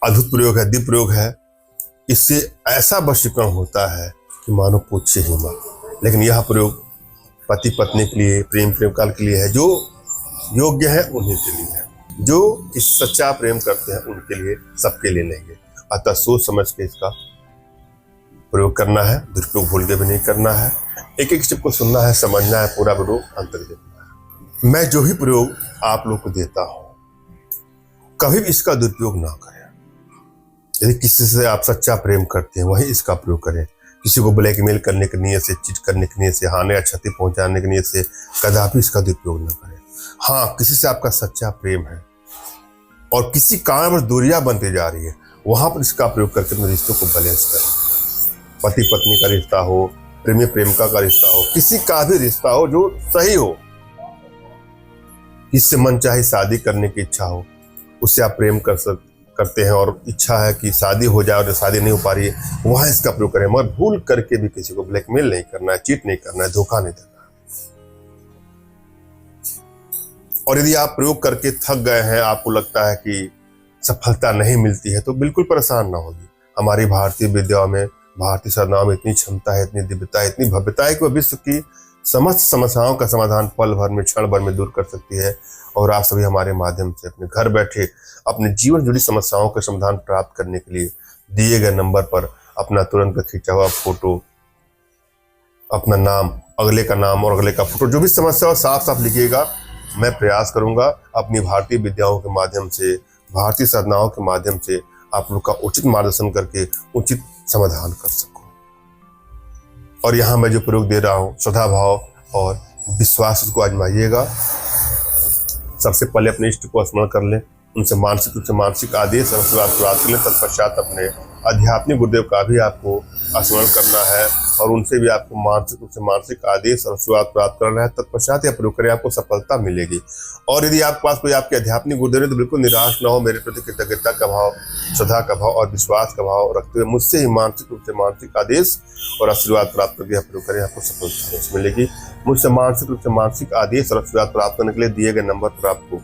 अद्भुत प्रयोग है, दिव्य प्रयोग है। इससे ऐसा वशीकरण होता है कि मानो पूछे ही मत। लेकिन यह प्रयोग पति पत्नी के लिए, प्रेम काल के लिए है, जो योग्य है उन्हीं के लिए है, जो इस सच्चा प्रेम करते हैं उनके लिए, सबके लिए नहीं है। अतः सोच समझ के इसका प्रयोग करना है, दुरुपयोग भूल के भी नहीं करना है। एक एक स्टेप को सुनना है, समझना है, पूरा प्रयोग अंतर देखना है। मैं जो ही प्रयोग आप लोग को देता हूं, कभी भी इसका दुरुपयोग ना करें। यदि किसी से आप सच्चा प्रेम करते हैं वही इसका प्रयोग करें। किसी को ब्लैकमेल करने की नीयत से, चीट करने की नीयत से, हानि या क्षति पहुंचाने की नीयत से कदापि इसका दुरुपयोग न करें। हाँ, किसी से आपका सच्चा प्रेम है और किसी कारण पर दूरियां बनती जा रही है, वहां पर इसका प्रयोग करके अपने रिश्तों को बैलेंस करें। पति पत्नी का रिश्ता हो, प्रेमी प्रेमिका का रिश्ता हो, किसी का भी रिश्ता हो जो सही हो, किससे मन चाहे शादी करने की इच्छा हो, उससे आप प्रेम करते हैं और इच्छा है कि शादी हो जाए और शादी नहीं हो पा रही है, वहां इसका प्रयोग करें। मगर भूल करके भी किसी को ब्लैकमेल नहीं करना है, चीट नहीं करना है, धोखा नहीं देना है। और यदि आप प्रयोग करके थक गए हैं, आपको लगता है कि सफलता नहीं मिलती है, तो बिल्कुल परेशान ना होगी। हमारी भारतीय विद्याओं में, भारतीय साधनाओं में इतनी क्षमता है, इतनी दिव्यता है, इतनी भव्यता है कि वह विश्व की समस्त समस्याओं का समाधान पल भर में, क्षण भर में दूर कर सकती है। और आप सभी हमारे माध्यम से अपने घर बैठे अपने जीवन जुड़ी समस्याओं का समाधान प्राप्त करने के लिए दिए गए नंबर पर अपना तुरंत खींचा हुआ फोटो, अपना नाम, अगले का नाम और अगले का फोटो, जो भी समस्या हो साफ साफ लिखिएगा। मैं प्रयास करूंगा अपनी भारतीय विद्याओं के माध्यम से, भारतीय साधनाओं के माध्यम से आप लोग का उचित मार्गदर्शन करके उचित समाधान कर सकूं। और यहाँ मैं जो प्रयोग दे रहा हूँ, श्रद्धा भाव और विश्वास को आजमाइएगा। सबसे पहले अपने इष्ट को स्मरण कर लें, उनसे मानसिक रूप से मानसिक आदेश और आशीर्वाद प्राप्त कर लें। तत्पश्चात अपने आध्यात्मिक गुरुदेव का भी आपको स्मरण करना है और उनसे भी आपको मानसिक रूप से मानसिक आदेश और आशीर्वाद प्राप्त करना है। तत्पश्चात यह प्रयोग करें, आपको सफलता मिलेगी। और यदि आपके पास कोई आपके आध्यात्मिक गुरुदेव है तो बिल्कुल निराश न हो। मेरे प्रति कृतज्ञता का भाव, श्रद्धा का भाव और विश्वास का भाव रखते हुए मुझसे ही मानसिक रूप से मानसिक आदेश और आशीर्वाद प्राप्त करके यह प्रयोग करें, आपको सफलता मिलेगी। मुझसे मानसिक रूप से मानसिक आदेश और आशीर्वाद प्राप्त करने के लिए दिए गए नंबर पर आपको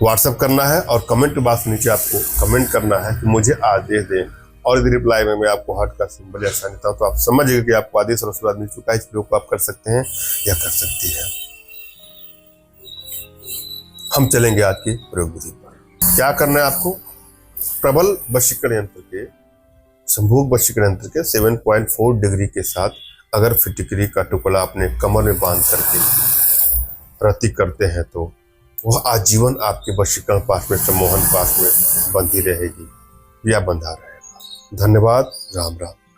व्हाट्सएप करना है और कमेंट बॉक्स नीचे आपको कमेंट करना है कि मुझे आदेश दें। और यदि रिप्लाई में मैं आपको हार्ट का सिंबल या साइन देता हूं तो आप समझिएगा कि आपको आदेश और आशीर्वाद मिल चुका है। इस प्रयोग को आप कर सकते हैं या कर सकती है। हम चलेंगे आज की प्रयोग विधि पर। क्या करना है आपको? प्रबल वशीकरण यंत्र के, संभोग वशीकरण यंत्र के 7.4 डिग्री के साथ अगर फिटकरी का टुकड़ा अपने कमर में बांध करके रति करते हैं तो वह आजीवन आपके वशीकरण पाश में, सम्मोहन पाश में बंधी रहेगी या बंधा रहेगा। धन्यवाद। राम राम।